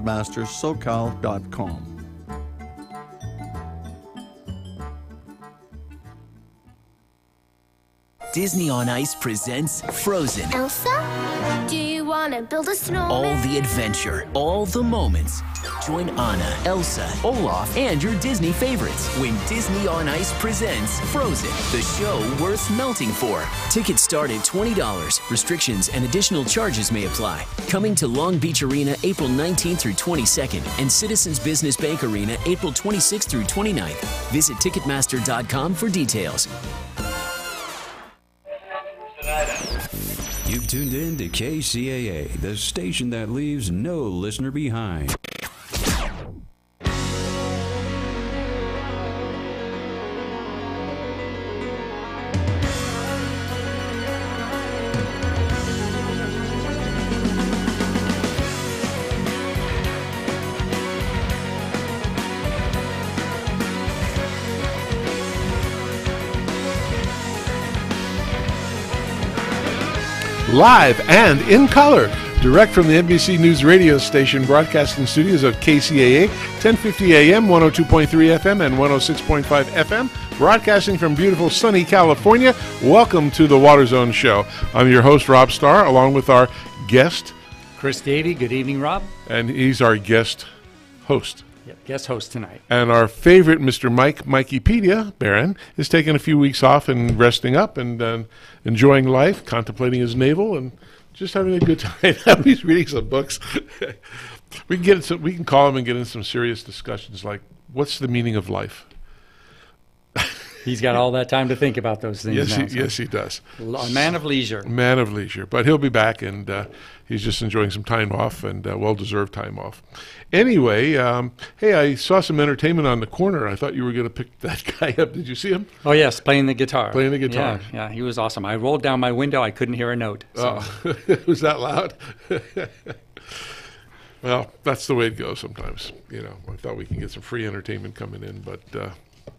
ticketmastersocal.com. Disney on Ice presents Frozen. Elsa? Do you want to build a snowman? All the adventure, all the moments. Join Anna, Elsa, Olaf, and your Disney favorites when Disney on Ice presents Frozen, the show worth melting for. Tickets start at $20. Restrictions and additional charges may apply. Coming to Long Beach Arena April 19th through 22nd and Citizens Business Bank Arena April 26th through 29th. Visit Ticketmaster.com for details. You've tuned in to KCAA, the station that leaves no listener behind. Live and in color, direct from the NBC News radio station broadcasting studios of KCAA, 1050 AM, 102.3 FM, and 106.5 FM, broadcasting from beautiful sunny California. Welcome to the Water Zone Show. I'm your host, Rob Starr, along with our guest, Chris Davey. Good evening, Rob. And he's our guest host. Yep, guest host tonight. And our favorite, Mr. Mikeypedia, Barron, is taking a few weeks off and resting up and enjoying life, contemplating his navel, and just having a good time. He's reading some books. We can call him and get in some serious discussions like, what's the meaning of life? He's got all that time to think about those things. Yes, he does. A man of leisure. Man of leisure. But he'll be back, and he's just enjoying some time off, and well-deserved time off. Anyway, hey, I saw some entertainment on the corner. I thought you were going to pick that guy up. Did you see him? Oh, yes, playing the guitar. Playing the guitar. Yeah, he was awesome. I rolled down my window. I couldn't hear a note. So. Oh, was that loud? Well, that's the way it goes sometimes. You know, I thought we can get some free entertainment coming in, but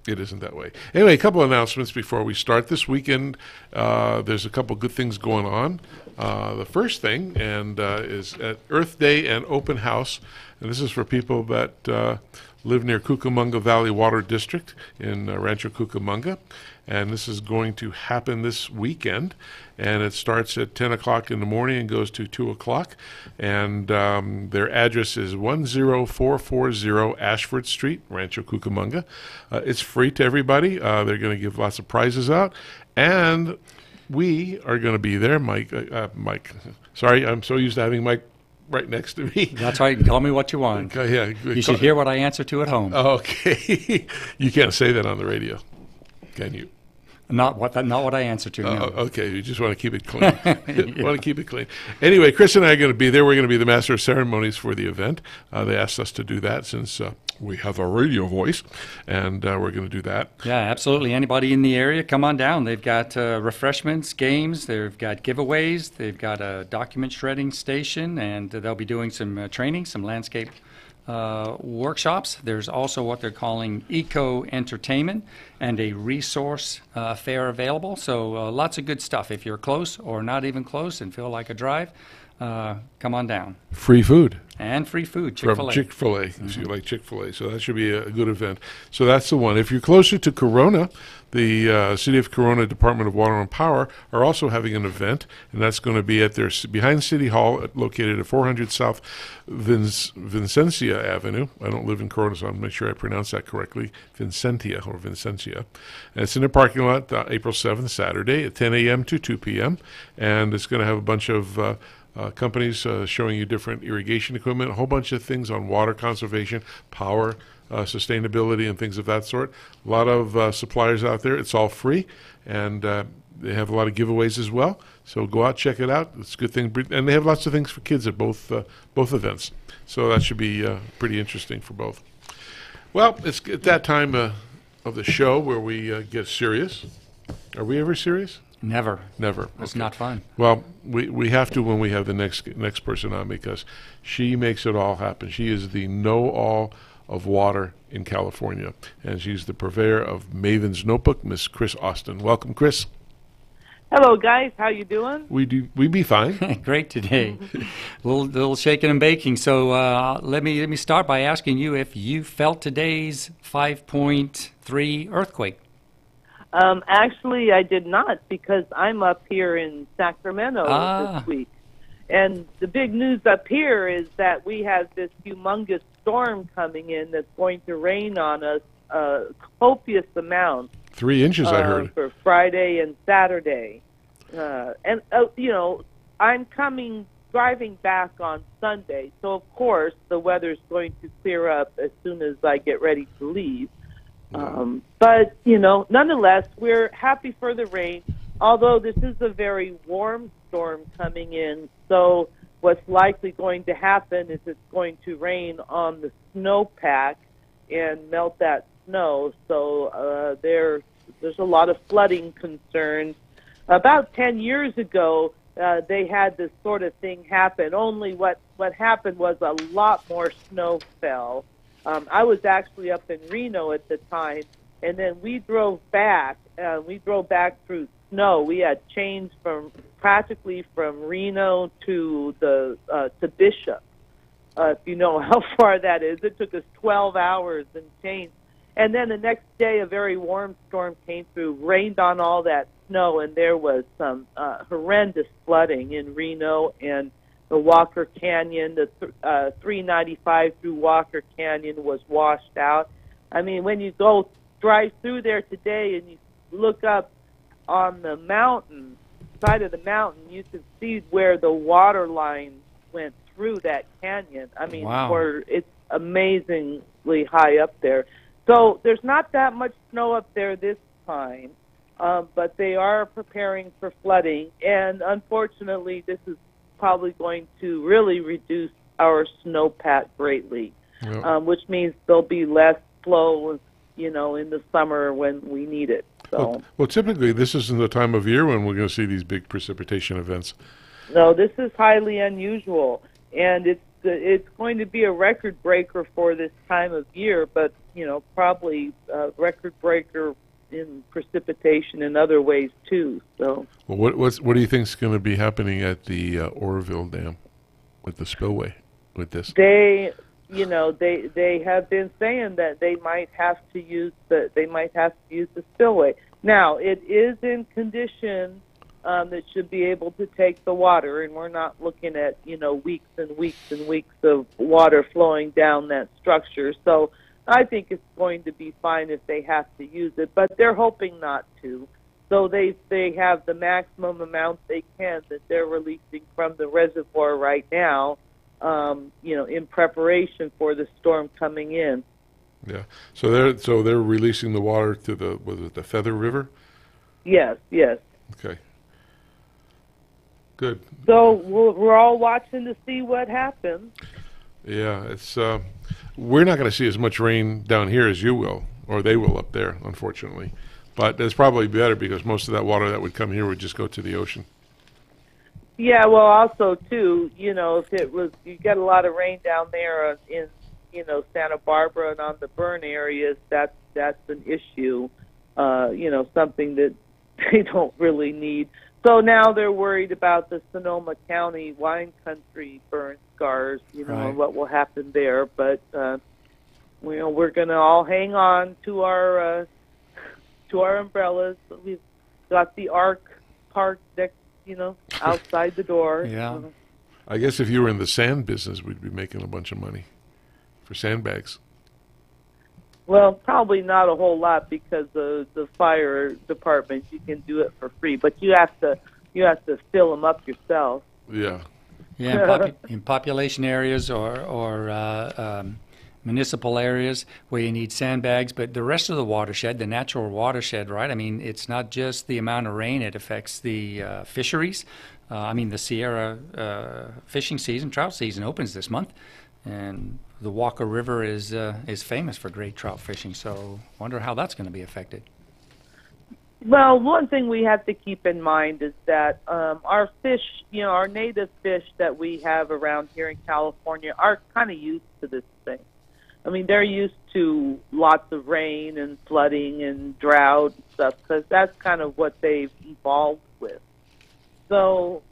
it isn't that way. Anyway, a couple of announcements before we start. This weekend, there's a couple good things going on. The first thing is at Earth Day and Open House, and this is for people that live near Cucamonga Valley Water District in Rancho Cucamonga. And this is going to happen this weekend, and it starts at 10 o'clock in the morning and goes to 2 o'clock. And their address is 10440 Ashford Street, Rancho Cucamonga. It's free to everybody. They're going to give lots of prizes out. And we are going to be there. Mike, sorry, I'm so used to having Mike right next to me. That's right. Call me what you want. Yeah, you should hear what I answer to at home. Okay. You can't say that on the radio, can you? Not what I answer to. No. Okay, you just want to keep it clean. Yeah. Want to keep it clean. Anyway, Chris and I are going to be there. We're going to be the master of ceremonies for the event. They asked us to do that since we have a radio voice, and we're going to do that. Yeah, absolutely. Anybody in the area, come on down. They've got refreshments, games. They've got giveaways. They've got a document shredding station, and they'll be doing some training, some landscape workshops. There's also what they're calling eco-entertainment and a resource fair available. So lots of good stuff. If you're close or not even close and feel like a drive, come on down. Free food. And free food, Chick-fil-A. From Chick-fil-A, if you like Chick-fil-A. So that should be a good event. So that's the one. If you're closer to Corona, the City of Corona Department of Water and Power are also having an event, and that's going to be at their behind City Hall, located at 400 South Vincentia Avenue. I don't live in Corona, so I'll make sure I pronounce that correctly. Vincentia or Vincentia. And it's in the parking lot April 7th, Saturday, at 10 a.m. to 2 p.m. And it's going to have a bunch of companies showing you different irrigation equipment, a whole bunch of things on water conservation, power, sustainability, and things of that sort. A lot of suppliers out there. It's all free, and they have a lot of giveaways as well. So go out, check it out. It's a good thing. And they have lots of things for kids at both events. So that should be pretty interesting for both. Well, it's at that time of the show where we get serious. Are we ever serious? Never. It's not fun. Well, we have to when we have the next person on, because she makes it all happen. She is the know-all of water in California, and she's the purveyor of Maven's Notebook, Miss Chris Austin. Welcome, Chris. Hello, guys. How you doing? We be fine. Great today. little shaking and baking. So let me start by asking you if you felt today's 5.3 earthquake. Actually, I did not because I'm up here in Sacramento this week. And the big news up here is that we have this humongous storm coming in that's going to rain on us copious amounts. 3 inches, I heard. For Friday and Saturday. I'm driving back on Sunday, so of course the weather's going to clear up as soon as I get ready to leave. But, nonetheless, we're happy for the rain, although this is a very warm storm coming in. So what's likely going to happen is it's going to rain on the snowpack and melt that snow. So there's a lot of flooding concerns. About 10 years ago, they had this sort of thing happen, only what happened was a lot more snow fell. I was actually up in Reno at the time, and then we drove back. We drove back through snow. We had changed practically from Reno to Bishop. If you know how far that is, it took us 12 hours and change. And then the next day, a very warm storm came through, rained on all that snow, and there was some horrendous flooding in Reno and the Walker Canyon. The 395 through Walker Canyon was washed out. I mean, when you go drive through there today and you look up on the mountain, side of the mountain, you can see where the water line went through that canyon. I mean, wow. It's amazingly high up there. So there's not that much snow up there this time, but they are preparing for flooding, and unfortunately this is probably going to really reduce our snowpack greatly, which means there'll be less flow, in the summer when we need it. So. Well, typically this isn't the time of year when we're going to see these big precipitation events. No, this is highly unusual, and it's going to be a record breaker for this time of year, but probably a record breaker in precipitation in other ways too. So, well, what do you think is going to be happening at the Oroville Dam with the spillway with this? They have been saying that they might have to use the spillway. Now it is in condition that should be able to take the water, and we're not looking at weeks and weeks and weeks of water flowing down that structure. So I think it's going to be fine if they have to use it, but they're hoping not to. So they have the maximum amount they can that they're releasing from the reservoir right now, in preparation for the storm coming in. Yeah. So they're releasing the water to the Feather River? Yes. Okay. Good. So we're all watching to see what happens. Yeah, it's we're not going to see as much rain down here as you will, or they will up there, unfortunately. But it's probably better because most of that water that would come here would just go to the ocean. Yeah, well, also too, if you get a lot of rain down there in Santa Barbara and on the burn areas, that's an issue. Something that they don't really need. So now they're worried about the Sonoma County wine country burn scars, right. and what will happen there. But we're going to all hang on to our umbrellas. We've got the Ark parked next, outside the door. Yeah. I guess if you were in the sand business, we'd be making a bunch of money for sandbags. Well, probably not a whole lot because the fire department, you can do it for free, but you have to fill them up yourself. Yeah. Yeah, in population areas or municipal areas where you need sandbags, but the rest of the watershed, the natural watershed, right? I mean, it's not just the amount of rain; it affects the fisheries. The Sierra fishing season, trout season, opens this month, and the Walker River is famous for great trout fishing. So, wonder how that's going to be affected. Well, one thing we have to keep in mind is that our fish, our native fish that we have around here in California are kind of used to this thing. I mean, they're used to lots of rain and flooding and drought and stuff because that's kind of what they've evolved with. So,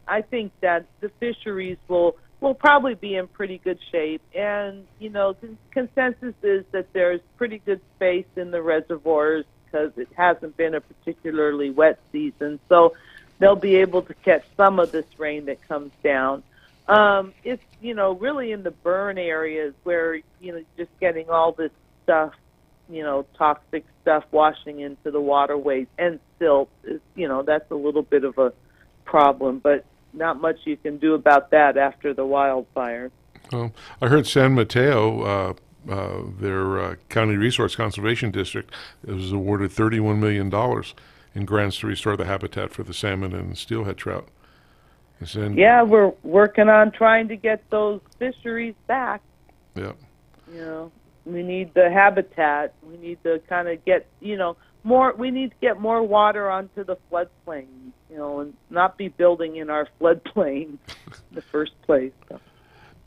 I think that the fisheries will probably be in pretty good shape. And, the consensus is that there's pretty good space in the reservoirs because it hasn't been a particularly wet season. So they'll be able to catch some of this rain that comes down. It's, really in the burn areas where, just getting all this stuff, toxic stuff washing into the waterways and silt is, that's a little bit of a problem, but not much you can do about that after the wildfires. Well, I heard San Mateo, their County Resource Conservation District, was awarded $31 million in grants to restore the habitat for the salmon and steelhead trout. Yeah, we're working on trying to get those fisheries back. Yeah. We need the habitat. We need to kind of get, more. We need to get more water onto the floodplains, and not be building in our floodplain in the first place. So.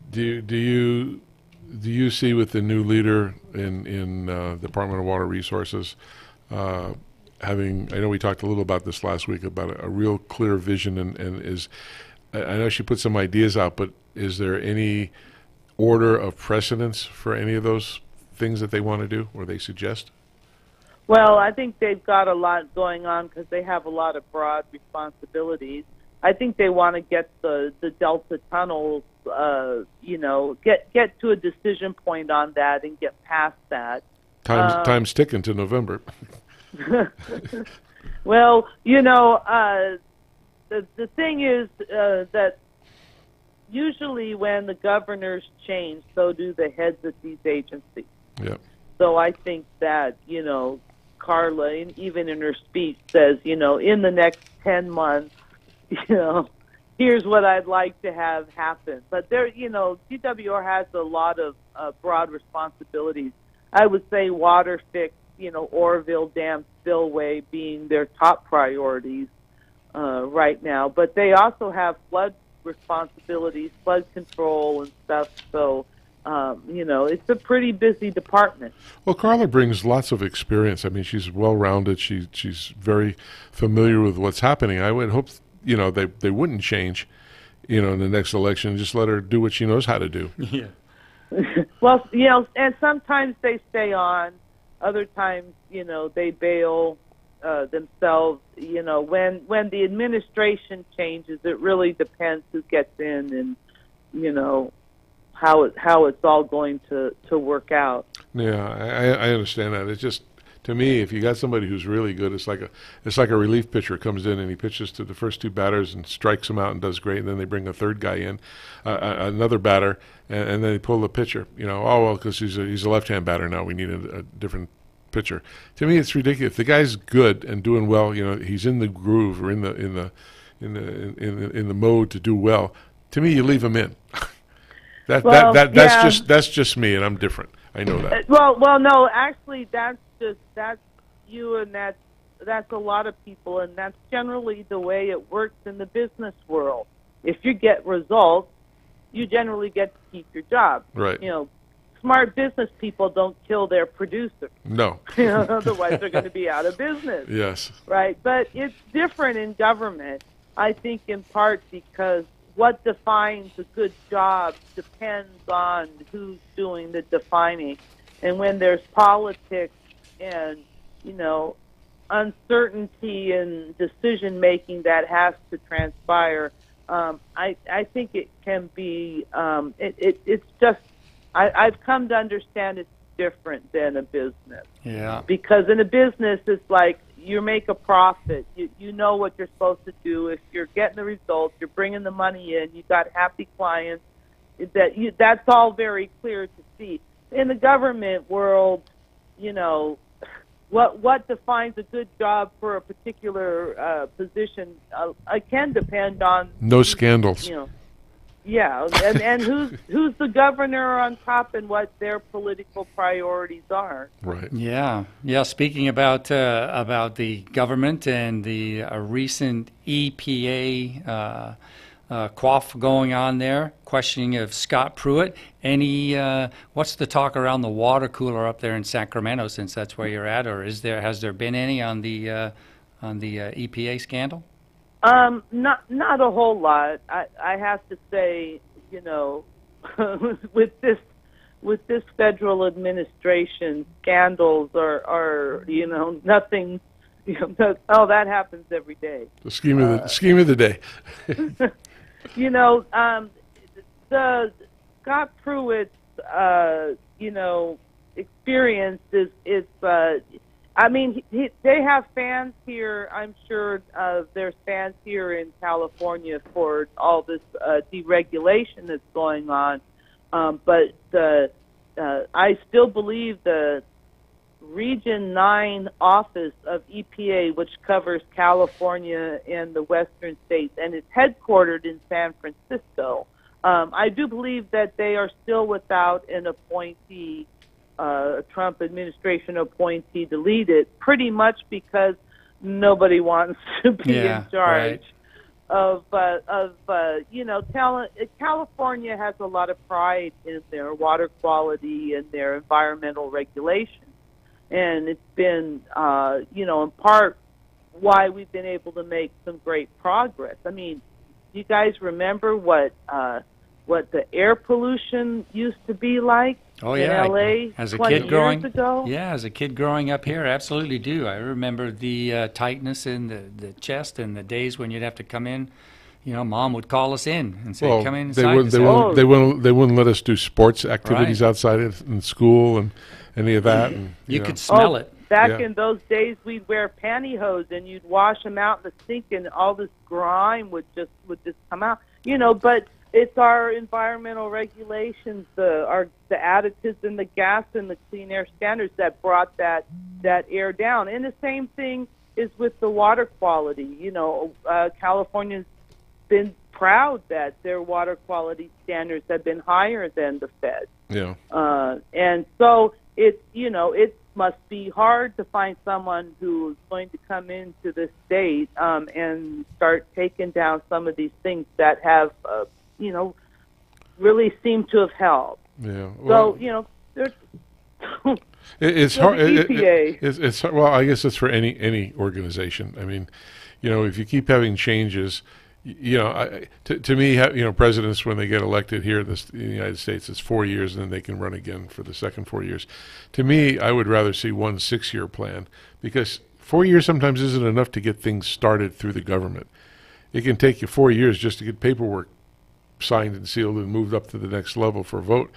Do you see with the new leader in Department of Water Resources having? I know we talked a little about this last week about a real clear vision and is. I know she put some ideas out, but is there any order of precedence for any of those things that they want to do or they suggest? Well, I think they've got a lot going on because they have a lot of broad responsibilities. I think they want to get the Delta tunnels, get to a decision point on that and get past that. Time's ticking to November. Well, the thing is that usually when the governors change, so do the heads of these agencies. Yeah. So I think that, Carla, even in her speech, says, in the next 10 months, here's what I'd like to have happen. But there, DWR has a lot of broad responsibilities. I would say water fix, Oroville Dam spillway being their top priorities right now. But they also have flood responsibilities, flood control and stuff. So, it's a pretty busy department. Well, Carla brings lots of experience. I mean, she's well-rounded. She's very familiar with what's happening. I would hope, they wouldn't change, in the next election. Just let her do what she knows how to do. Yeah. Well, and sometimes they stay on. Other times, they bail themselves. When the administration changes, it really depends who gets in and, how it's all going to work out. Yeah, I understand that. It's just, to me, if you got somebody who's really good, it's like a relief pitcher comes in and he pitches to the first two batters and strikes them out and does great, and then they bring a third guy in, another batter, and then they pull the pitcher. Because he's a left-hand batter now, we need a different pitcher. To me, it's ridiculous. If the guy's good and doing well, he's in the groove or in the mode to do well. To me, you leave him in. That's just me, and I'm different. I know that. Well, no, actually, that's you, and that's a lot of people, and that's generally the way it works in the business world. If you get results, you generally get to keep your job. Right. Smart business people don't kill their producers. No. Otherwise, they're going to be out of business. Yes. Right. But it's different in government, I think, in part because what defines a good job depends on who's doing the defining. And when there's politics and, uncertainty and decision-making that has to transpire, I think it can be, it's just, I've come to understand it's different than a business. Yeah. Because in a business, it's like you make a profit. You know what you're supposed to do. If you're getting the results, you're bringing the money in, you've got happy clients, that's all very clear to see. In the government world, what defines a good job for a particular position can depend on no scandals. Yeah, and who's the governor on top and what their political priorities are. Right. Yeah. Speaking about the government and the recent EPA quaff going on there, questioning of Scott Pruitt. What's the talk around the water cooler up there in Sacramento, since that's where you're at, or has there been any on the EPA scandal? Not a whole lot. I have to say, you know, with this federal administration, scandals are you know, nothing. You know, that happens every day. The scheme of the day. You know, the Scott Pruitt's you know, experience is I mean, they have fans here. I'm sure there's fans here in California for all this deregulation that's going on. But I still believe the Region 9 office of EPA, which covers California and the western states, and it's headquartered in San Francisco, I do believe that they are still without an appointee, Trump administration appointee to lead it, pretty much because nobody wants to be in charge of you know, California has a lot of pride in their water quality and their environmental regulations, and it's been you know, in part why we've been able to make some great progress. I mean, do you guys remember what the air pollution used to be like? Oh, in yeah. LA As a 20 kid growing, years ago? yeah, as a kid growing up here, I absolutely do. I remember the tightness in the chest and the days when you'd have to come in. You know, Mom would call us in and say, "Come inside." They wouldn't let us do sports activities outside in school and any of that. And, you could smell it. Back in those days, we'd wear pantyhose and you'd wash them out in the sink, and all this grime would just come out. You know, but it's our environmental regulations, the additives in the gas and the clean air standards that brought that air down. And the same thing is with the water quality. You know, California's been proud that their water quality standards have been higher than the Fed. Yeah. And so it must be hard to find someone who's going to come into the state and start taking down some of these things that have you know, really seem to have helped. Yeah. Well, so, you know, there's it's hard. EPA. It's well, I guess it's for any organization. I mean, you know, if you keep having changes, you know, to me, you know, presidents, when they get elected here in the United States, it's 4 years, and then they can run again for the second 4 years. To me, I would rather see 1 6-year plan, because 4 years sometimes isn't enough to get things started through the government. It can take you 4 years just to get paperwork signed and sealed and moved up to the next level for a vote,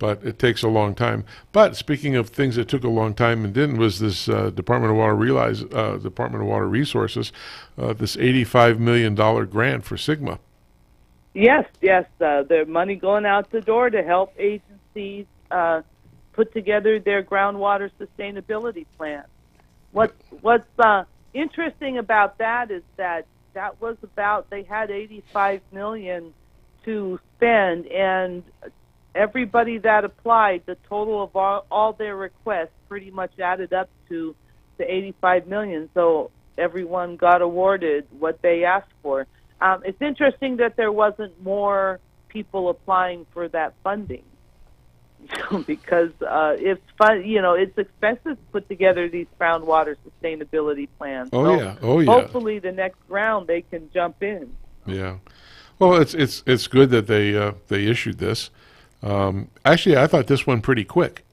but it takes a long time. But speaking of things that took a long time and didn't, was this Department of Water Resources, this $85 million grant for Sigma. Yes, the money going out the door to help agencies put together their groundwater sustainability plan. What's interesting about that is that was about, they had $85 million to spend, and everybody that applied, the total of all their requests pretty much added up to the $85 million. So everyone got awarded what they asked for. It's interesting that there wasn't more people applying for that funding, because it's fun. You know, it's expensive to put together these groundwater sustainability plans. Oh yeah. Hopefully, the next round they can jump in. Yeah. Well, it's good that they issued this. Actually, I thought this one pretty quick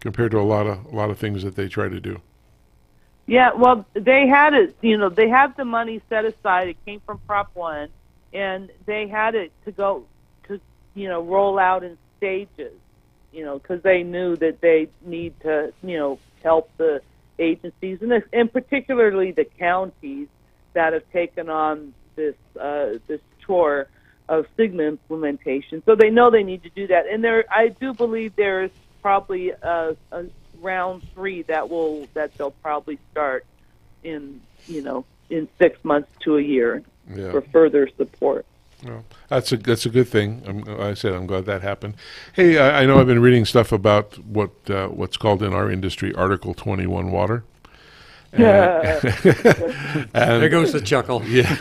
compared to a lot of things that they try to do. Yeah, well, they had it. You know, they have the money set aside. It came from Prop 1, and they had it to go to, you know, roll out in stages. You know, because they knew that they need to, you know, help the agencies and particularly the counties that have taken on this chore of Sigma implementation. So they know they need to do that, and I do believe there's probably a round 3 that they'll probably start in 6 months to a year for further support. Well, that's a good thing. I'm glad that happened. Hey, I know I've been reading stuff about what's called in our industry Article 21 water. And there goes the chuckle. Yeah.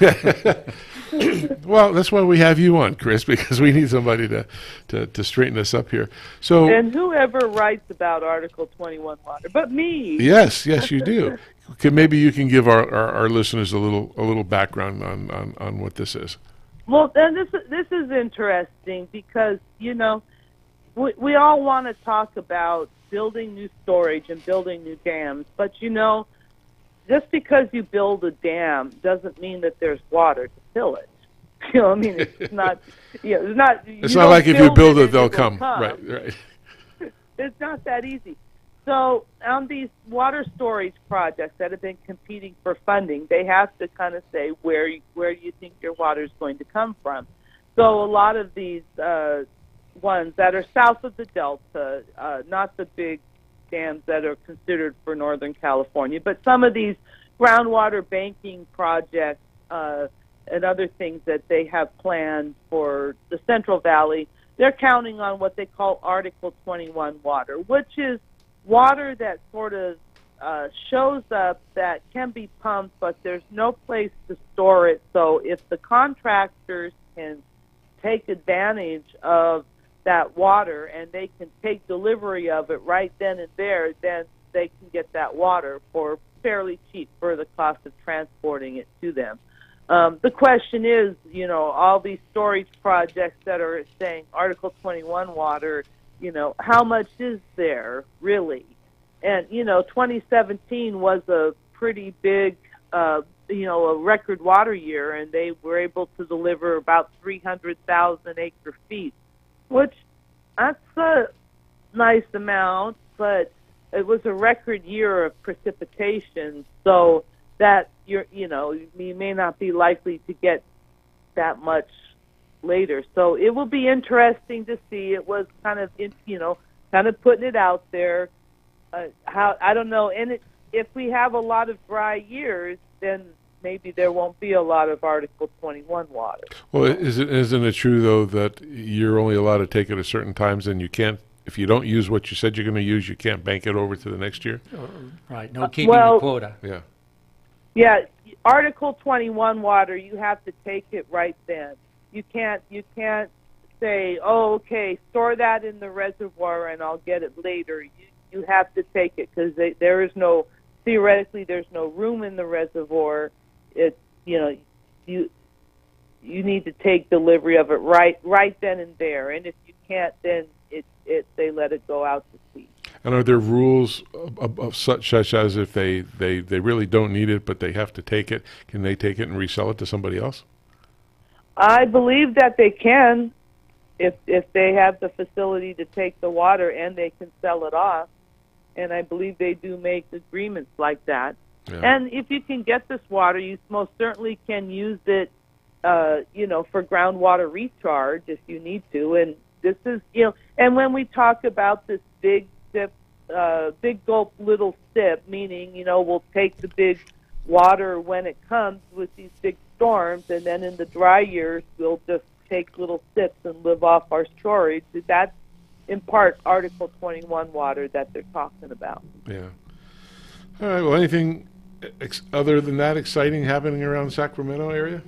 Well, that's why we have you on, Chris, because we need somebody to straighten us up here. So, And whoever writes about Article 21 water, but me. yes, you do. Maybe you can give our listeners a little background on what this is. Well, and this is interesting because, we all want to talk about building new storage and building new dams, but, just because you build a dam doesn't mean that there's water to fill it. It's not. It's not. It's not like if you build it, they'll come. Right. It's not that easy. So on these water storage projects that have been competing for funding, they have to kind of say where you think your water is going to come from. So a lot of these ones that are south of the Delta, not the big dams that are considered for Northern California, but some of these groundwater banking projects and other things that they have planned for the Central Valley, they're counting on what they call Article 21 water, which is water that sort of shows up that can be pumped, but there's no place to store it. So if the contractors can take advantage of that water and they can take delivery of it right then and there, then they can get that water for fairly cheap for the cost of transporting it to them. The question is, all these storage projects that are saying Article 21 water, how much is there really? And, 2017 was a pretty big, a record water year, and they were able to deliver about 300,000 acre feet, which that's a nice amount, but it was a record year of precipitation, so that you may not be likely to get that much later. So it will be interesting to see. It was kind of putting it out there. How I don't know, and if we have a lot of dry years, then maybe there won't be a lot of Article 21 water. Well, isn't it true though that you're only allowed to take it at certain times, and you can't? If you don't use what you said you're going to use, you can't bank it over to the next year. Right. No keeping the quota. Yeah. Yeah, Article 21 water, you have to take it right then. You can't say, oh, okay, store that in the reservoir and I'll get it later. You have to take it because theoretically there's no room in the reservoir. It's, you need to take delivery of it right then and there. And if you can't, then they let it go out to sea. And are there rules of such as if they really don't need it, but they have to take it, can they take it and resell it to somebody else? I believe that they can, if they have the facility to take the water and they can sell it off. And I believe they do make agreements like that. Yeah. And if you can get this water, you most certainly can use it, for groundwater recharge if you need to. And this is, and when we talk about this big sip, big gulp, little sip, meaning, we'll take the big water when it comes with these big storms, and then in the dry years, we'll just take little sips and live off our storage. That's in part Article 21 water that they're talking about. Yeah. All right. Well, anything other than that exciting happening around the Sacramento area?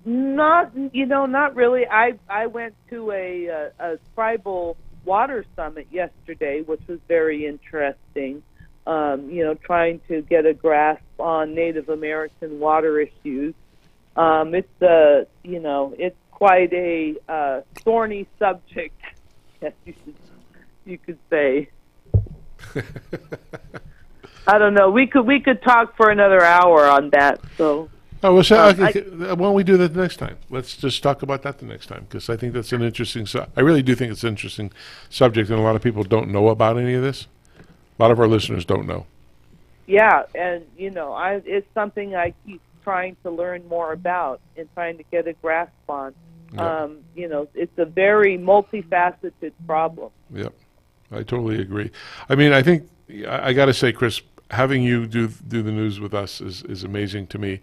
Not really. I went to a tribal water summit yesterday, which was very interesting. Trying to get a grasp on Native American water issues. It's quite a thorny subject, yes, you could say. I don't know. We could talk for another hour on that. So. Oh, well, why don't we do that next time? Let's just talk about that the next time, because I think that's an interesting. I really do think it's an interesting subject, and a lot of people don't know about any of this. A lot of our listeners don't know. Yeah, and it's something I keep trying to learn more about and trying to get a grasp on. Yeah. It's a very multifaceted problem. Yep, I totally agree. I mean, I think I got to say, Chris, having you do the news with us is amazing to me.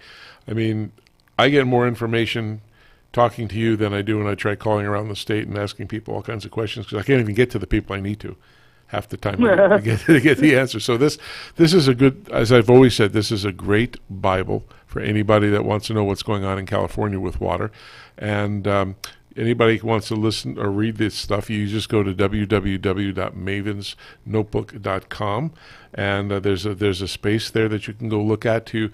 I mean, I get more information talking to you than I do when I try calling around the state and asking people all kinds of questions, because I can't even get to the people I need to. half the time to get the answer. So this is a good, as I've always said, this is a great Bible for anybody that wants to know what's going on in California with water. And anybody who wants to listen or read this stuff, you just go to www.mavensnotebook.com, and there's a space there that you can go look at to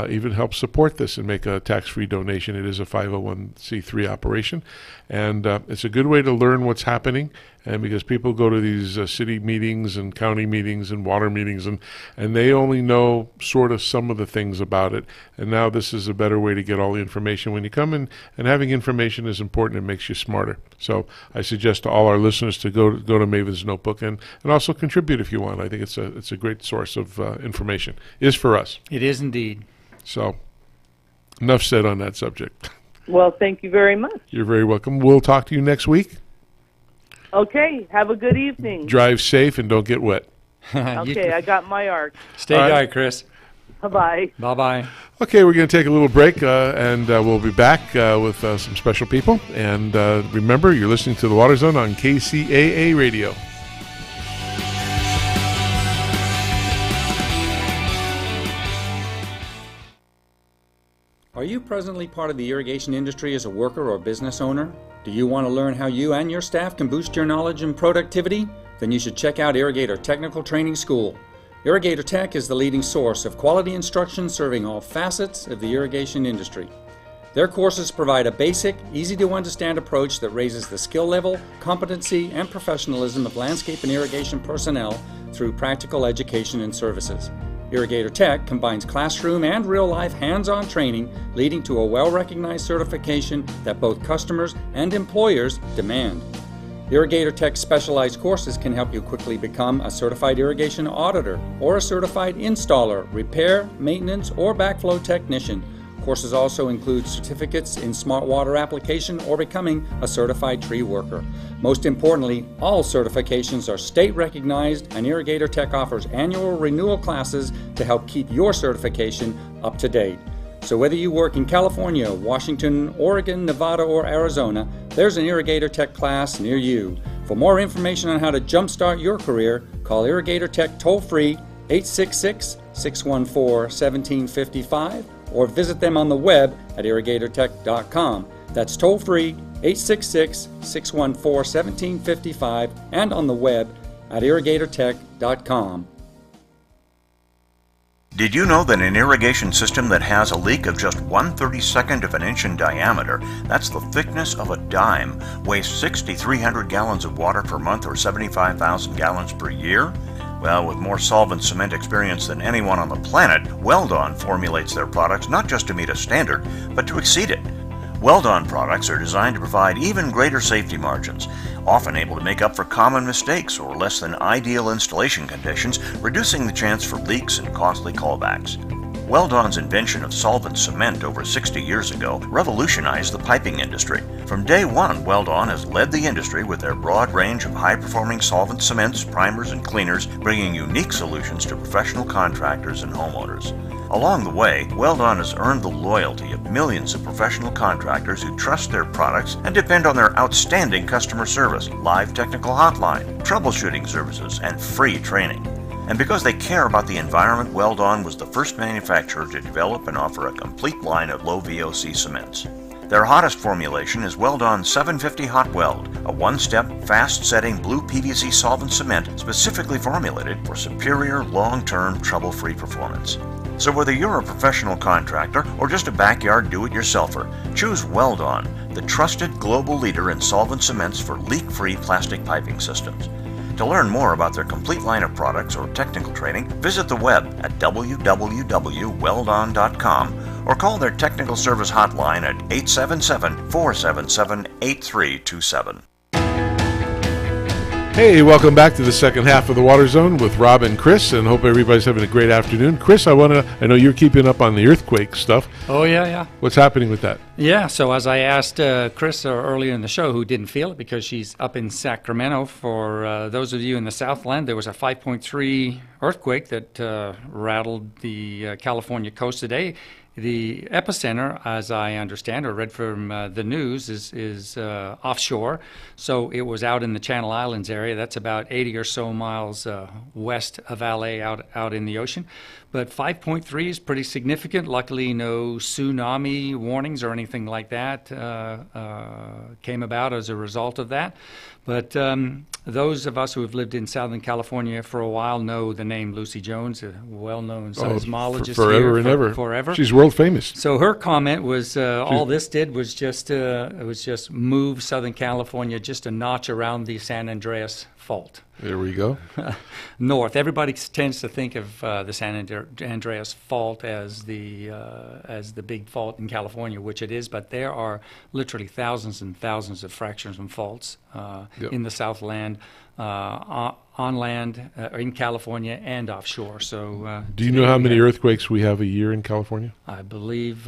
even help support this and make a tax-free donation. It is a 501c3 operation, and it's a good way to learn what's happening. And because people go to these city meetings and county meetings and water meetings, and they only know sort of some of the things about it. And now this is a better way to get all the information. When you come in, and having information is important, it makes you smarter. So I suggest to all our listeners to go to Maven's Notebook and also contribute if you want. I think it's a great source of information. Is for us. It is indeed. So enough said on that subject. Well, thank you very much. You're very welcome. We'll talk to you next week. Okay, have a good evening. Drive safe and don't get wet. Okay, I got my arc. Stay dry, Chris. Bye-bye. Bye-bye. Okay, we're going to take a little break, and we'll be back with some special people. And remember, you're listening to The Water Zone on KCAA Radio. Are you presently part of the irrigation industry as a worker or business owner? Do you want to learn how you and your staff can boost your knowledge and productivity? Then you should check out Irrigator Technical Training School. Irrigator Tech is the leading source of quality instruction serving all facets of the irrigation industry. Their courses provide a basic, easy-to-understand approach that raises the skill level, competency, and professionalism of landscape and irrigation personnel through practical education and services. Irrigator Tech combines classroom and real-life hands-on training, leading to a well-recognized certification that both customers and employers demand. Irrigator Tech's specialized courses can help you quickly become a certified irrigation auditor or a certified installer, repair, maintenance, or backflow technician. Courses also include certificates in smart water application or becoming a certified tree worker. Most importantly, all certifications are state recognized, and Irrigator Tech offers annual renewal classes to help keep your certification up to date. So whether you work in California, Washington, Oregon, Nevada, or Arizona, there's an Irrigator Tech class near you. For more information on how to jumpstart your career, call Irrigator Tech toll-free 866-614-1755 or visit them on the web at irrigatortech.com. That's toll-free 866-614-1755 and on the web at irrigatortech.com. Did you know that an irrigation system that has a leak of just 1/32 of an inch in diameter, that's the thickness of a dime, wastes 6,300 gallons of water per month or 75,000 gallons per year? Well, with more solvent cement experience than anyone on the planet, Weldon formulates their products not just to meet a standard, but to exceed it. Weldon products are designed to provide even greater safety margins, often able to make up for common mistakes or less than ideal installation conditions, reducing the chance for leaks and costly callbacks. Weldon's invention of solvent cement over 60 years ago revolutionized the piping industry. From day one, Weldon has led the industry with their broad range of high-performing solvent cements, primers, and cleaners, bringing unique solutions to professional contractors and homeowners. Along the way, Weldon has earned the loyalty of millions of professional contractors who trust their products and depend on their outstanding customer service, live technical hotline, troubleshooting services, and free training. And because they care about the environment, Weldon was the first manufacturer to develop and offer a complete line of low VOC cements. Their hottest formulation is Weldon 750 Hot Weld, a one-step, fast-setting blue PVC solvent cement specifically formulated for superior, long-term, trouble-free performance. So whether you're a professional contractor or just a backyard do-it-yourselfer, choose Weldon, the trusted global leader in solvent cements for leak-free plastic piping systems. To learn more about their complete line of products or technical training, visit the web at www.weldon.com or call their technical service hotline at 877-477-8327. Hey, welcome back to the second half of the Water Zone with Rob and Chris, and hope everybody's having a great afternoon. Chris, I know you're keeping up on the earthquake stuff. Oh, yeah. What's happening with that? Yeah, so as I asked Chris earlier in the show, who didn't feel it because she's up in Sacramento, for those of you in the Southland, there was a 5.3 earthquake that rattled the California coast today. The epicenter, as I understand or read from the news, is offshore. So it was out in the Channel Islands area. That's about 80 or so miles west of LA, out in the ocean. But 5.3 is pretty significant. Luckily, no tsunami warnings or anything like that came about as a result of that. But those of us who have lived in Southern California for a while know the name Lucy Jones, a well-known seismologist forever and ever. Forever. She's world famous. So her comment was, all this did was just move Southern California just a notch around the San Andreas Fault. There we go. North. Everybody tends to think of the San Andreas Fault as the big fault in California, which it is, but there are literally thousands and thousands of fractures and faults in the Southland, on land, in California, and offshore. So, do you know how many earthquakes we have a year in California? I believe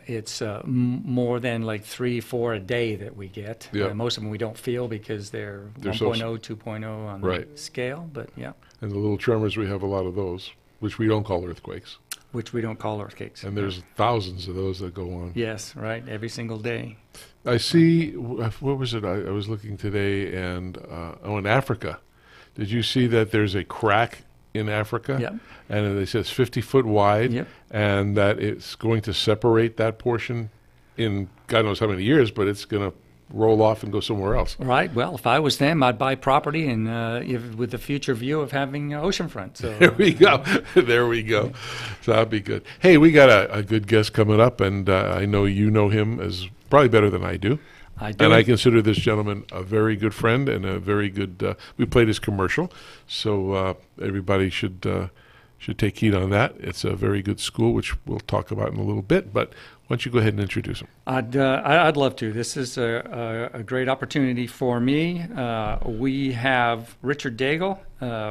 it's more than like 3-4 a day that we get. Yeah. Most of them we don't feel because they're 1.0, 2.0 on the scale, but yeah. And the little tremors, we have a lot of those, which we don't call earthquakes. Which we don't call earthquakes. And there's thousands of those that go on. Yes, right, every single day. I see, what was it? I was looking today, and in Africa. Did you see that there's a crack in Africa? Yep. And it says 50 foot wide, yep. And that it's going to separate that portion in God knows how many years, but it's going to roll off and go somewhere else. Right. Well, if I was them, I'd buy property and with the future view of having oceanfront. So there we go. There we go. So that'd be good. Hey, we got a good guest coming up, and I know you know him as probably better than I do. I do. And I consider this gentleman a very good friend and a very good. We played his commercial, so everybody should take heed on that. It's a very good school, which we'll talk about in a little bit. But why don't you go ahead and introduce him? I'd love to. This is a great opportunity for me. We have Richard Daigle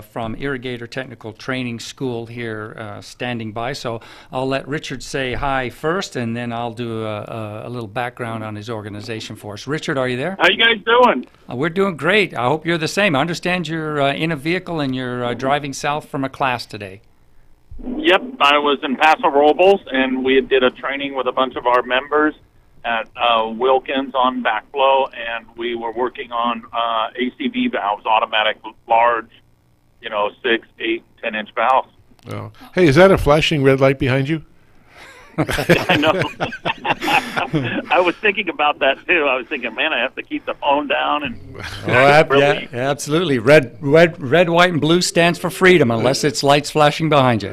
from Irrigator Technical Training School here standing by. So I'll let Richard say hi first, and then I'll do a little background on his organization for us. Richard, are you there? How you guys doing? We're doing great. I hope you're the same. I understand you're in a vehicle and you're driving south from a class today. Yep, I was in Paso Robles, and we did a training with a bunch of our members at Wilkins on backflow, and we were working on ACV valves, automatic large, 6, 8, 10-inch valves. Oh. Hey, is that a flashing red light behind you? I know. I was thinking about that too. I was thinking, man, I have to keep the phone down and. Yeah, absolutely. Red, white, and blue stands for freedom, unless it's lights flashing behind you.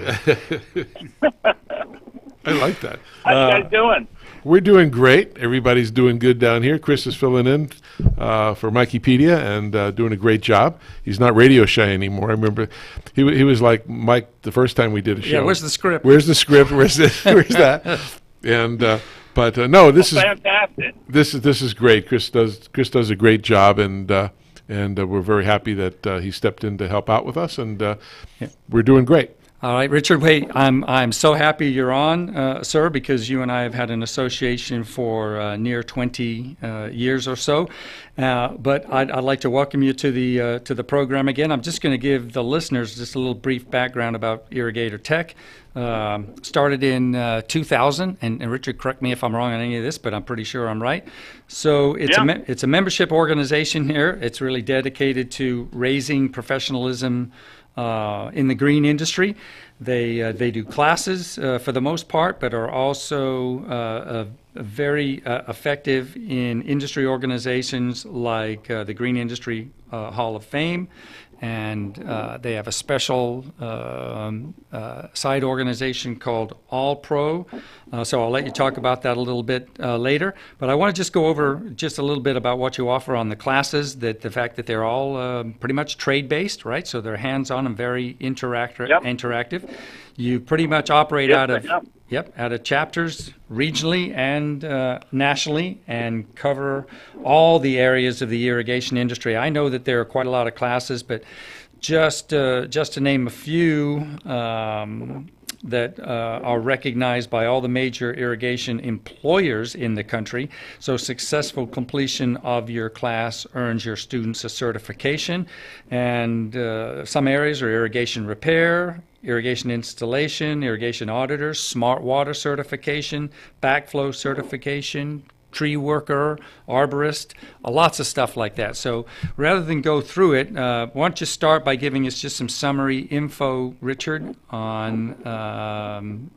I like that. How you guys doing? We're doing great. Everybody's doing good down here. Chris is filling in for Mikeypedia and doing a great job. He's not radio shy anymore. I remember he was like Mike the first time we did a show. Yeah, where's the script? Where's the script? Where's that? And but no, this is fantastic. This is great. Chris does a great job, and we're very happy that he stepped in to help out with us, and we're doing great. All right, Richard, wait, I'm so happy you're on, sir, because you and I have had an association for near 20 years or so. But I'd like to welcome you to the program again. I'm just going to give the listeners just a little brief background about Irrigator Tech. Started in 2000, and Richard, correct me if I'm wrong on any of this, but I'm pretty sure I'm right. So it's a membership organization here. It's really dedicated to raising professionalism in the green industry. They do classes for the most part, but are also very effective in industry organizations like the Green Industry Hall of Fame, and they have a special side organization called All Pro. So I'll let you talk about that a little bit later. But I want to just go over just a little bit about what you offer on the classes, that the fact that they're all pretty much trade-based, right? So they're hands-on and very interactive. You pretty much operate out of chapters regionally and nationally, and cover all the areas of the irrigation industry. I know that there are quite a lot of classes, but just to name a few that are recognized by all the major irrigation employers in the country. So successful completion of your class earns your students a certification, and some areas are irrigation repair, irrigation installation, irrigation auditors, smart water certification, backflow certification, tree worker, arborist, lots of stuff like that. So rather than go through it, why don't you start by giving us just some summary info, Richard, on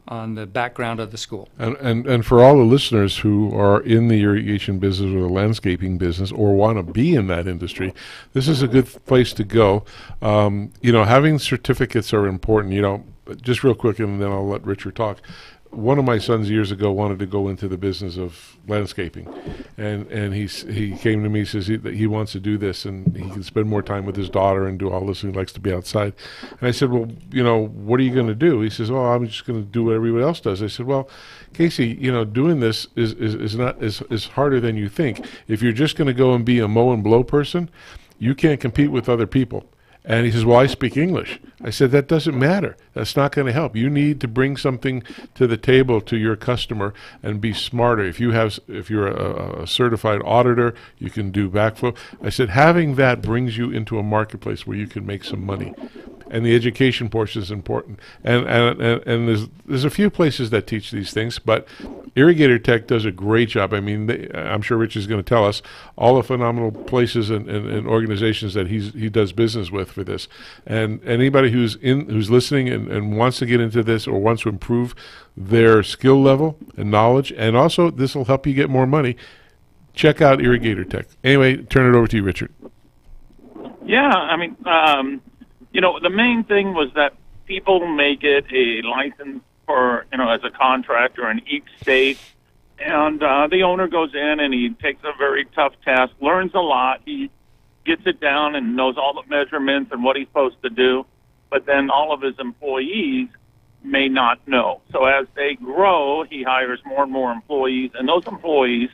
the background of the school. And for all the listeners who are in the irrigation business or the landscaping business or want to be in that industry, this is a good place to go. Having certificates are important. Just real quick, and then I'll let Richard talk. One of my sons years ago wanted to go into the business of landscaping, and he came to me, says he wants to do this, and he can spend more time with his daughter and do all this, and he likes to be outside. And I said, well, what are you going to do? He says, I'm just going to do what everybody else does. I said, well, Casey, doing this is harder than you think. If you're just going to go and be a mow and blow person, you can't compete with other people. And he says, well, I speak English. I said, that doesn't matter. That's not going to help. You need to bring something to the table to your customer and be smarter. If you're a certified auditor, you can do backflow. I said, having that brings you into a marketplace where you can make some money. And the education portion is important. And there's a few places that teach these things, but Irrigator Tech does a great job. I mean, I'm sure Rich is going to tell us all the phenomenal places and organizations that he does business with for this. And anybody who's listening and wants to get into this or wants to improve their skill level and knowledge, and also this will help you get more money, check out Irrigator Tech. Anyway, turn it over to you, Richard. Yeah, I mean, the main thing was that people may get a license for, as a contractor in each state, and the owner goes in and he takes a very tough test, learns a lot, he gets it down and knows all the measurements and what he's supposed to do, but then all of his employees may not know. So as they grow, he hires more and more employees, and those employees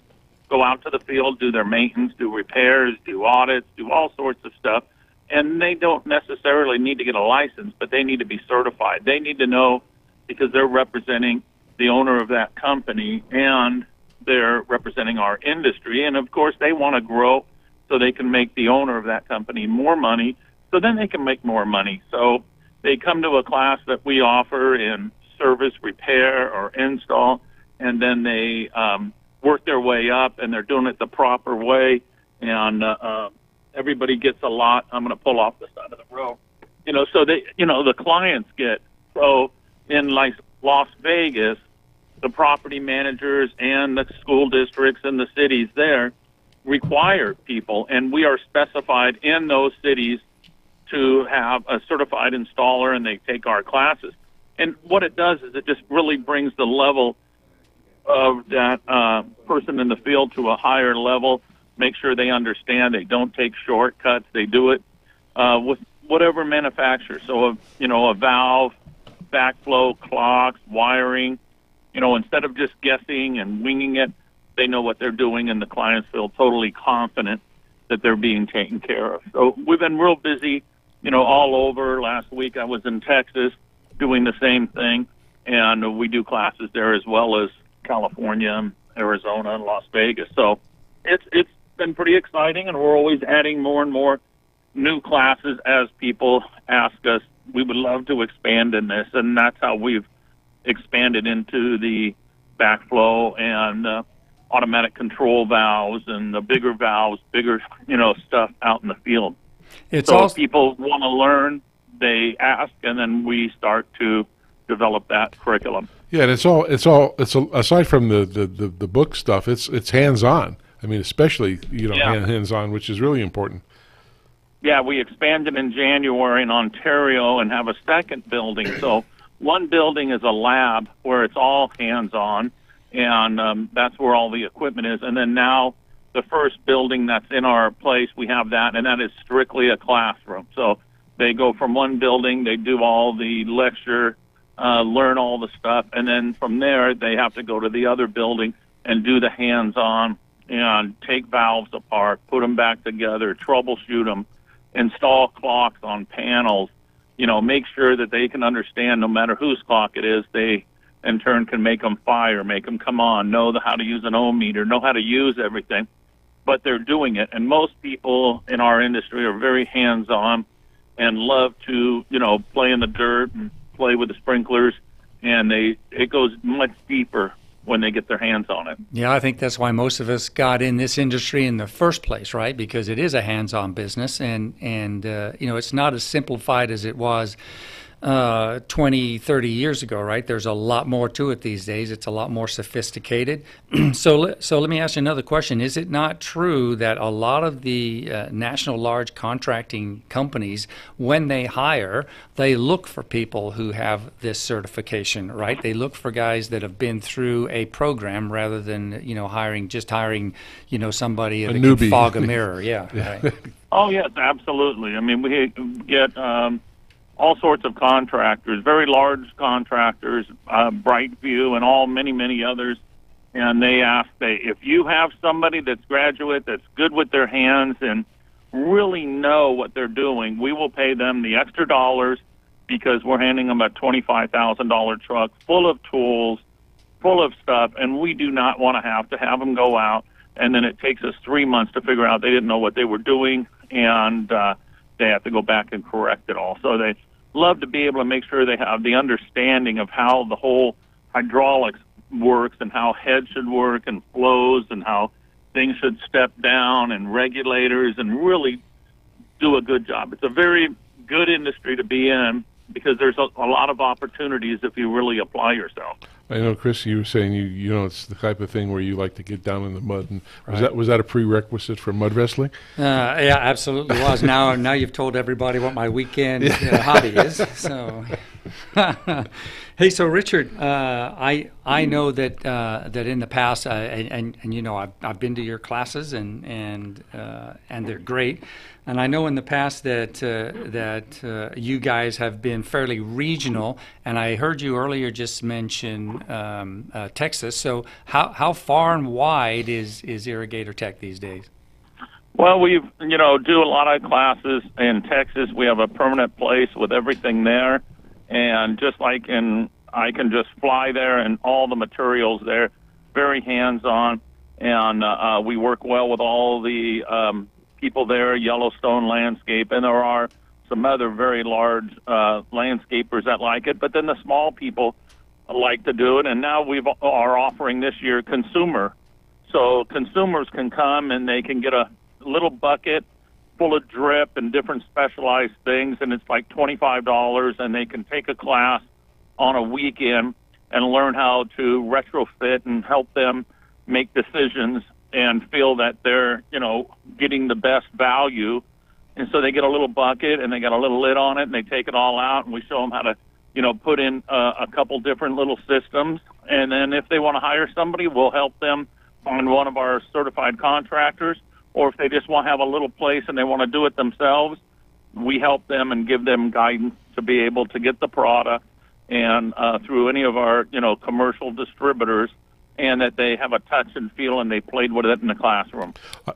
go out to the field, do their maintenance, do repairs, do audits, do all sorts of stuff. And they don't necessarily need to get a license, but they need to be certified. They need to know, because they're representing the owner of that company and they're representing our industry. And, of course, they want to grow so they can make the owner of that company more money, so then they can make more money. So they come to a class that we offer in service, repair, or install, and then they work their way up, and they're doing it the proper way. And everybody gets a lot. I'm going to pull off the side of the road. So the clients get. So in like Las Vegas, the property managers and the school districts and the cities there require people, and we are specified in those cities to have a certified installer, and they take our classes. And what it does is it just really brings the level of that person in the field to a higher level. Make sure they understand. They don't take shortcuts. They do it with whatever manufacturer. So, a valve, backflow, clocks, wiring. Instead of just guessing and winging it, they know what they're doing, and the clients feel totally confident that they're being taken care of. So we've been real busy, all over. Last week I was in Texas doing the same thing, and we do classes there as well as California, Arizona, and Las Vegas. So it's been pretty exciting, and we're always adding more and more new classes as people ask us. We would love to expand in this, and that's how we've expanded into the backflow and automatic control valves and the bigger valves, bigger stuff out in the field. So if people want to learn, they ask, and then we start to develop that curriculum. Yeah, and it's aside from the book stuff, it's hands-on. I mean, especially, hands-on, which is really important. Yeah, we expanded in January in Ontario and have a second building. So one building is a lab where it's all hands-on, and that's where all the equipment is. And then now the first building that's in our place, we have that, and that is strictly a classroom. So they go from one building, they do all the lecture, learn all the stuff, and then from there they have to go to the other building and do the hands-on and take valves apart, put them back together, troubleshoot them, install clocks on panels, make sure that they can understand no matter whose clock it is, they in turn can make them fire, make them come on, know how to use an ohm meter, know how to use everything. But they're doing it. And most people in our industry are very hands-on and love to, play in the dirt and play with the sprinklers, and it goes much deeper when they get their hands on it. Yeah, I think that's why most of us got in this industry in the first place, right? Because it is a hands-on business, and it's not as simplified as it was 20, 30 years ago, right? There's a lot more to it these days. It's a lot more sophisticated. So let me ask you another question. Is it not true that a lot of the national large contracting companies, when they hire, they look for people who have this certification, right? They look for guys that have been through a program rather than, hiring somebody that can fog a mirror. Yeah. Right. Oh, yes, absolutely. I mean, we get all sorts of contractors, very large contractors, Brightview and many others, and they ask, if you have somebody that's graduate, that's good with their hands and really know what they're doing, we will pay them the extra dollars because we're handing them a $25,000 truck full of tools, full of stuff, and we do not want to have them go out, and then it takes us 3 months to figure out they didn't know what they were doing, and they have to go back and correct it all. So they love to be able to make sure they have the understanding of how the whole hydraulics works and how heads should work and flows and how things should step down and regulators, and really do a good job. It's a very good industry to be in because there's a lot of opportunities if you really apply yourself. I know, Chris, you were saying it's the type of thing where you like to get down in the mud. And was that a prerequisite for mud wrestling? Yeah, absolutely was. Now you've told everybody what my weekend hobby is. So, hey, so Richard, I know that in the past, I've been to your classes and they're great. And I know in the past that you guys have been fairly regional, and I heard you earlier just mention Texas. So how far and wide is Irrigator Tech these days? Well, we do a lot of classes in Texas. We have a permanent place with everything there, and just like I can just fly there, and all the materials there, very hands-on, and we work well with all the people there, Yellowstone Landscape, and there are some other very large landscapers that like it, but then the small people like to do it, and now we are offering this year consumer. So consumers can come and they can get a little bucket full of drip and different specialized things, and it's like $25, and they can take a class on a weekend and learn how to retrofit and help them make decisions and feel that they're, getting the best value. And so they get a little bucket and they got a little lid on it, and they take it all out, and we show them how to, put in a couple different little systems. And then if they want to hire somebody, we'll help them find one of our certified contractors. Or if they just want to have a little place and they want to do it themselves, we help them and give them guidance to be able to get the product and through any of our, commercial distributors, and that they have a touch and feel and they played with it in the classroom.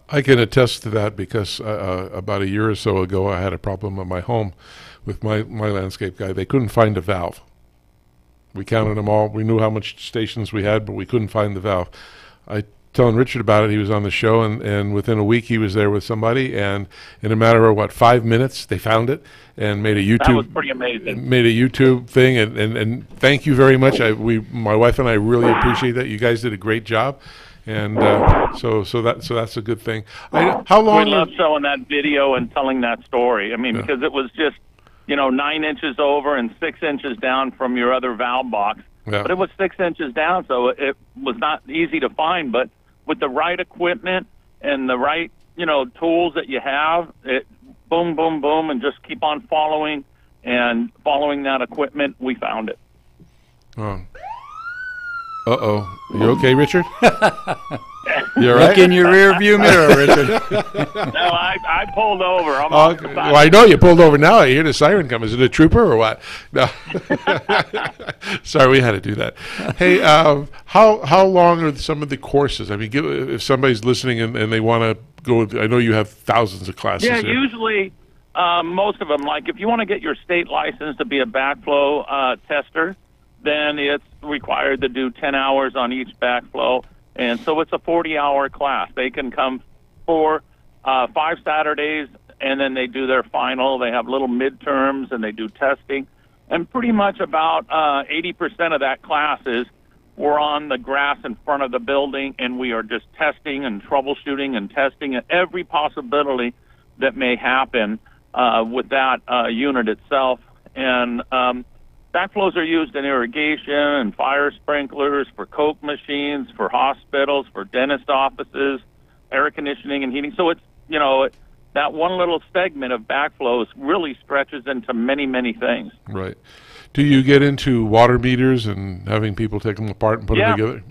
I can attest to that because about a year or so ago I had a problem at my home with my landscape guy. They couldn't find a valve. We counted them all. We knew how much stations we had, but we couldn't find the valve. I telling Richard about it. He was on the show, and within a week he was there with somebody, and in a matter of 5 minutes they found it and made a YouTube. That was pretty amazing. Made a YouTube thing, and thank you very much. My wife and I really appreciate that. You guys did a great job, and so that's a good thing. How long? We love showing that video and telling that story. I mean, because it was just 9 inches over and 6 inches down from your other valve box. Yeah. But it was 6 inches down, so it was not easy to find. But with the right equipment and the right, tools that you have, it boom, boom, boom, and just keep on following that equipment, we found it. Oh. Uh-oh. You okay, Richard? You all right? Look in your rear view mirror, Richard. No, I pulled over. Well, I know you pulled over now. I hear the siren come. Is it a trooper or what? No. Sorry, we had to do that. Hey, how long are some of the courses? I mean, if somebody's listening and they want to go, I know you have thousands of classes. Yeah, here. Usually most of them. Like if you want to get your state license to be a backflow tester, then it's required to do 10 hours on each backflow. And so it's a 40-hour class. They can come for 5 Saturdays, and then they do their final. They have little midterms, and they do testing. And pretty much about 80% of that class is we're on the grass in front of the building, and we are just testing and troubleshooting and testing at every possibility that may happen with that unit itself. And backflows are used in irrigation and fire sprinklers, for Coke machines, for hospitals, for dentist offices, air conditioning and heating. So it's, that one little segment of backflows really stretches into many, many things. Right. Do you get into water meters and having people take them apart and put them together?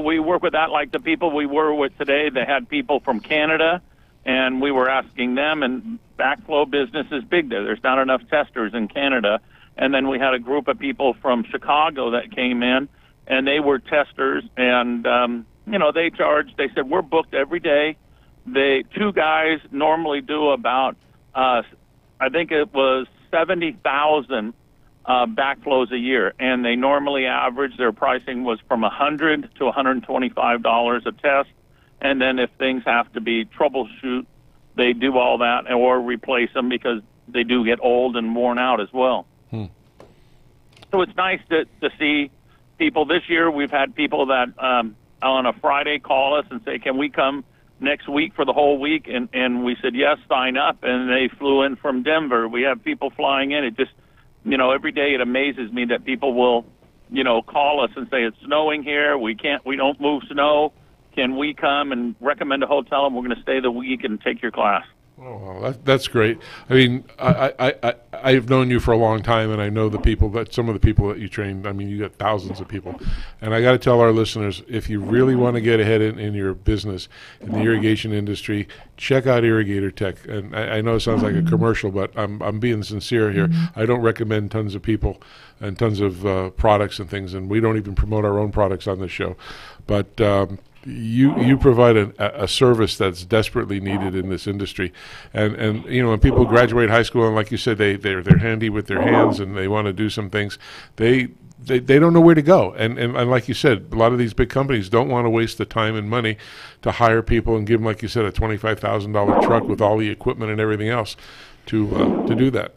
We work with that. Like the people we were with today, they had people from Canada, and we were asking them, and backflow business is big there. There's not enough testers in Canada. And then we had a group of people from Chicago that came in, and they were testers, and, they charged. They said, we're booked every day. Two guys normally do about, I think it was 70,000 backflows a year, and they normally average, their pricing was from $100 to $125 a test. And then if things have to be troubleshoot, they do all that or replace them because they do get old and worn out as well. So it's nice to see people. This year we've had people that on a Friday call us and say, can we come next week for the whole week? And we said, yes, sign up. And they flew in from Denver. We have people flying in. It just, every day it amazes me that people will, call us and say, it's snowing here. We don't move snow. Can we come and recommend a hotel, and we're going to stay the week and take your class? Oh, well, that's great. I mean, I've known you for a long time, and I know some of the people that you trained. I mean, you got thousands of people. And I got to tell our listeners, if you really want to get ahead in your business, in the irrigation industry, check out Irrigator Tech. And I know it sounds like a commercial, but I'm being sincere here. I don't recommend tons of people and tons of products and things, and we don't even promote our own products on this show. But you provide a service that's desperately needed in this industry, and when people graduate high school and, like you said, they're handy with their hands and they want to do some things, they don't know where to go, and like you said, a lot of these big companies don't want to waste the time and money to hire people and give them, like you said, a $25,000 truck with all the equipment and everything else to do that.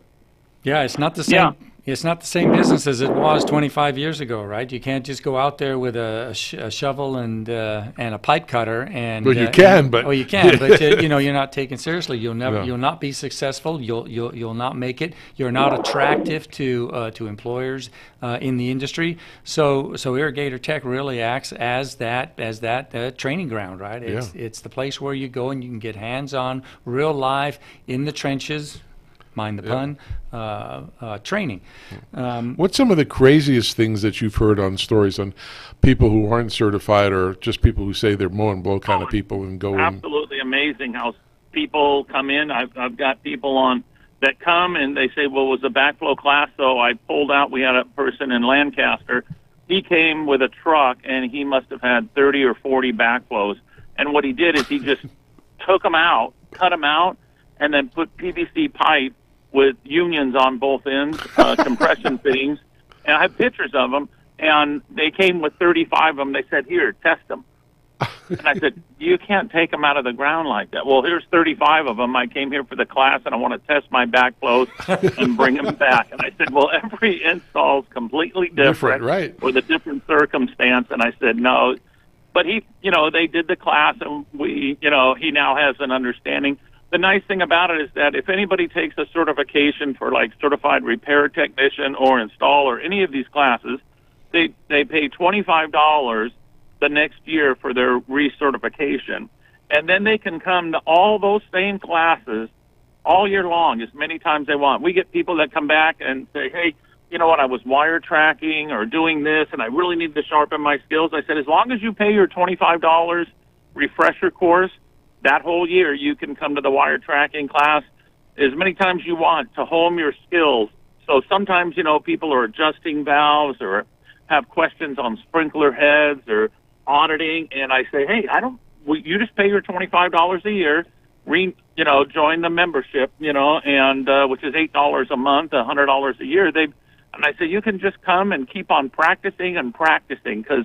Yeah, it's not the same. Yeah. It's not the same business as it was 25 years ago, right? You can't just go out there with a shovel and a pipe cutter and. Well, you can, but you can, but you're not taken seriously. You'll not be successful. You'll not make it. You're not attractive to employers in the industry. So Irrigator Tech really acts as that training ground, right? It's the place where you go and you can get hands-on, real life in the trenches. Mind the pun, training. What's some of the craziest things that you've heard on stories on people who aren't certified or just people who say they're mow and blow kind of people and go in? Absolutely amazing how people come in. I've got people on that come and they say, well, it was a backflow class, so I pulled out. We had a person in Lancaster. He came with a truck, and he must have had 30 or 40 backflows. And what he did is he just took them out, cut them out, and then put PVC pipe with unions on both ends, compression fittings. And I have pictures of them, and they came with 35 of them. They said, here, test them. And I said, you can't take them out of the ground like that. Well, here's 35 of them. I came here for the class, and I want to test my backflows and bring them back. And I said, well, every install is completely different, right? With a different circumstance. And I said, no. But he, they did the class, and he now has an understanding. The nice thing about it is that if anybody takes a certification for like certified repair technician or install or any of these classes, they pay $25 the next year for their recertification. And then they can come to all those same classes all year long, as many times they want. We get people that come back and say, hey, you know what, I was wire tracking or doing this, and I really need to sharpen my skills. I said, as long as you pay your $25 refresher course, that whole year you can come to the wire tracking class as many times you want to hone your skills. So sometimes, people are adjusting valves or have questions on sprinkler heads or auditing, and I say, hey, you just pay your $25 a year, join the membership, and which is $8 a month, $100 a year. And I say, you can just come and keep on practicing and practicing, because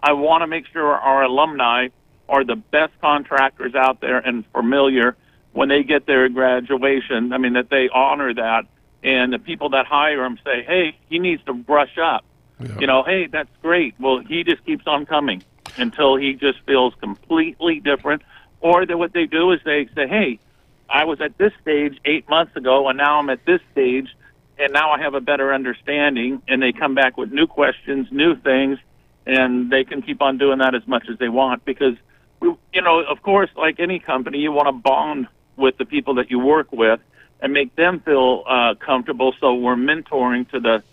I want to make sure our alumni are the best contractors out there and familiar when they get their graduation. I mean, that they honor that and the people that hire him say, hey, he needs to brush up. Yeah. Hey, that's great. Well, he just keeps on coming until he just feels completely different. Or what they do is they say, hey, I was at this stage 8 months ago, and now I'm at this stage, and now I have a better understanding, and they come back with new questions, new things, and they can keep on doing that as much as they want because, of course, like any company, you want to bond with the people that you work with and make them feel comfortable. So we're mentoring to the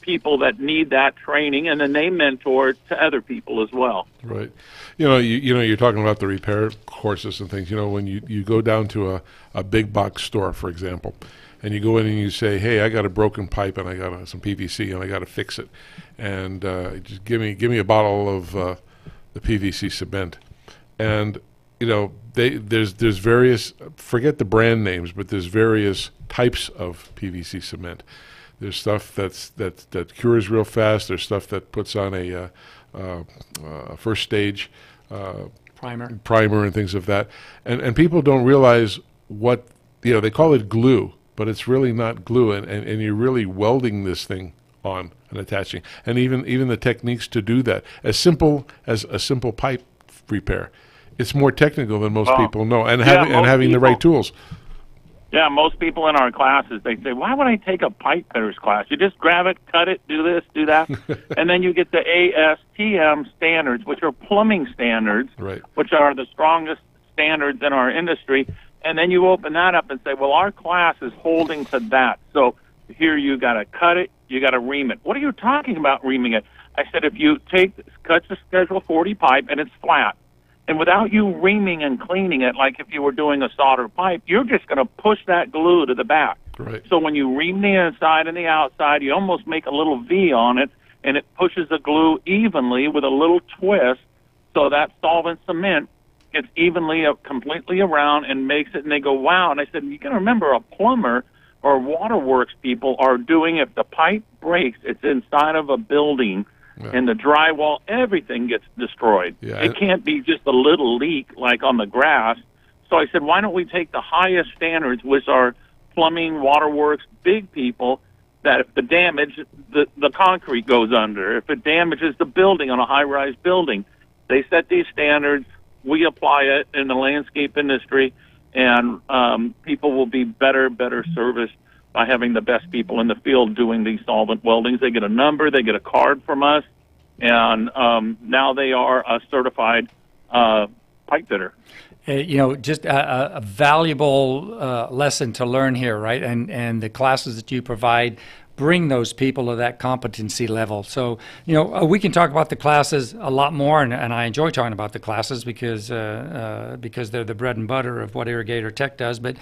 people that need that training, and then they mentor to other people as well. Right. You're talking about the repair courses and things. When you go down to a big box store, for example, and you go in and you say, hey, I got a broken pipe and I got some PVC and I got to fix it, and just give me a bottle of the PVC cement. And there's various, forget the brand names, but there's various types of PVC cement. There's stuff that cures real fast. There's stuff that puts on a first stage primer and things of that. And people don't realize what, they call it glue, but it's really not glue. And you're really welding this thing on and attaching. And even the techniques to do that, as simple as a simple pipe repair, it's more technical than most people know. And having the right tools. Yeah, most people in our classes, they say, why would I take a pipe fitters class? You just grab it, cut it, do this, do that. And then you get the ASTM standards, which are plumbing standards, right, which are the strongest standards in our industry. And then you open that up and say, well, our class is holding to that. So here you got to cut it, you got to ream it. What are you talking about reaming it? I said, if you cut the Schedule 40 pipe and it's flat, and without you reaming and cleaning it, like if you were doing a solder pipe, you're just going to push that glue to the back. Right. So when you ream the inside and the outside, you almost make a little V on it, and it pushes the glue evenly with a little twist, so that solvent cement gets evenly completely around and makes it, and they go, wow. And I said, you got to remember, a plumber or waterworks people are doing, if the pipe breaks, it's inside of a building, and the drywall, everything gets destroyed. Yeah, it can't be just a little leak like on the grass. So I said, why don't we take the highest standards, which are plumbing, waterworks, big people, that if the damage, the concrete goes under. If it damages the building on a high-rise building, they set these standards. We apply it in the landscape industry, and people will be better serviced by having the best people in the field doing these solvent weldings. They get a number, they get a card from us, and now they are a certified pipe fitter. Just a valuable lesson to learn here, right? And the classes that you provide bring those people to that competency level. So, we can talk about the classes a lot more, and I enjoy talking about the classes because they're the bread and butter of what Irrigator Tech does. But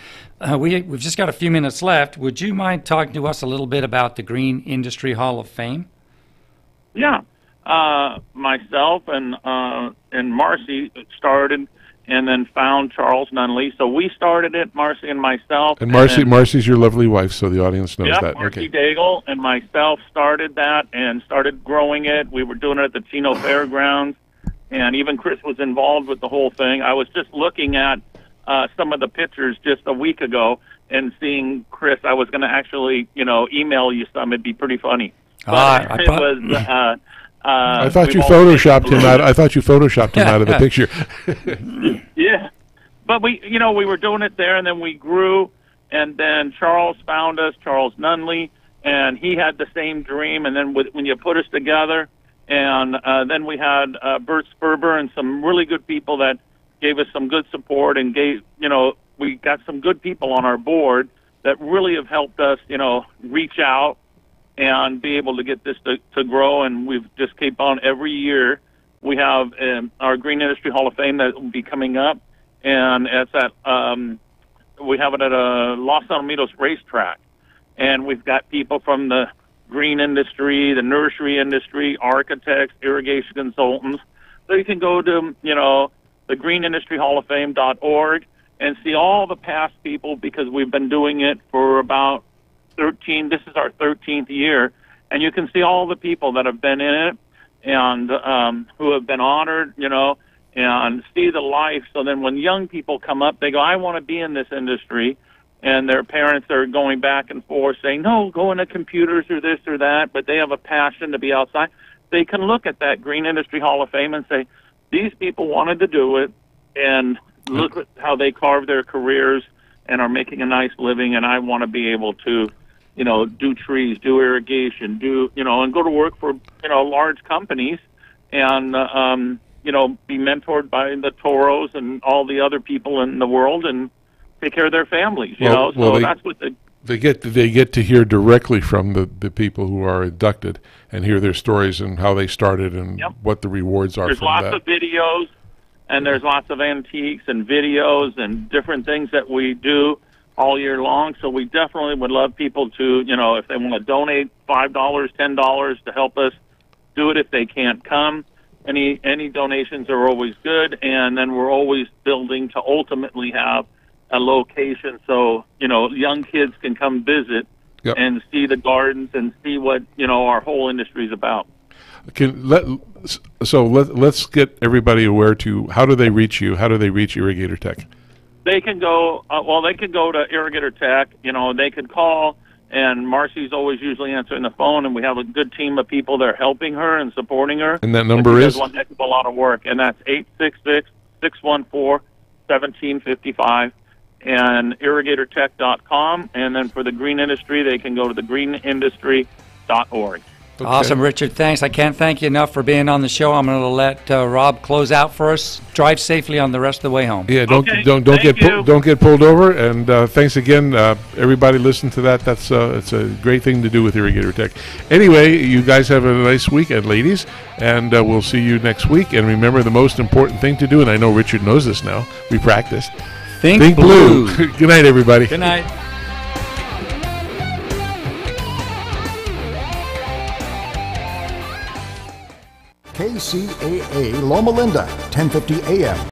we've just got a few minutes left. Would you mind talking to us a little bit about the Green Industry Hall of Fame? Yeah. Myself and Marcy started and then found Charles Nunley. So we started it, Marcy and myself. And Marcy's your lovely wife, so the audience knows that. Marcy Daigle and myself started that and started growing it. We were doing it at the Chino Fairgrounds, and even Chris was involved with the whole thing. I was just looking at some of the pictures just a week ago and seeing Chris. I was going to actually, email you some. It'd be pretty funny. But it was... I thought you photoshopped him out. I thought you photoshopped him out of the picture. Yeah, but we were doing it there, and then we grew, and then Charles found us, Charles Nunley, and he had the same dream. And then when you put us together, and then we had Bert Sperber and some really good people that gave us some good support, and we got some good people on our board that really have helped us, reach out and be able to get this to grow, and we've just keep on every year. We have our Green Industry Hall of Fame that will be coming up, and it's at we have it at a Los Alamitos racetrack, and we've got people from the green industry, the nursery industry, architects, irrigation consultants. So you can go to the greenindustryhalloffame.org and see all the past people, because we've been doing it for about 13. This is our 13th year, and you can see all the people that have been in it and who have been honored, and see the life. So then when young people come up, they go, I want to be in this industry, and their parents are going back and forth saying, no, go into computers or this or that, but they have a passion to be outside. They can look at that Green Industry Hall of Fame and say, these people wanted to do it, and look at how they carved their careers and are making a nice living, and I want to be able to, do trees, do irrigation, and go to work for, large companies and, be mentored by the Toros and all the other people in the world and take care of their families, that's what they get to hear directly from the people who are inducted and hear their stories and how they started and what the rewards are. There's lots of videos, and there's lots of antiques and videos and different things that we do all year long. So we definitely would love people to, if they want to donate $5, $10 to help us do it if they can't come. Any donations are always good, and then we're always building to ultimately have a location so young kids can come visit and see the gardens and see what our whole industry is about. Let's get everybody aware to how do they reach you? How do they reach Irrigator Tech? They can go they could go to Irrigator Tech. They could call, and Marcy's always usually answering the phone, and we have a good team of people that are helping her and supporting her. And that number is? She does one heck of a lot of work, and that's 866-614-1755. And irrigatortech.com, and then for the green industry, they can go to thegreenindustry.org. Okay. Awesome, Richard. Thanks. I can't thank you enough for being on the show. I'm going to let Rob close out for us. Drive safely on the rest of the way home. Yeah, don't get pulled over. And thanks again, everybody. Listen to that. It's a great thing to do with Irrigator Tech. Anyway, you guys have a nice weekend, ladies, and we'll see you next week. And remember, the most important thing to do, and I know Richard knows this now. We practiced. Think blue. Good night, everybody. Good night. KCAA Loma Linda, 1050 AM.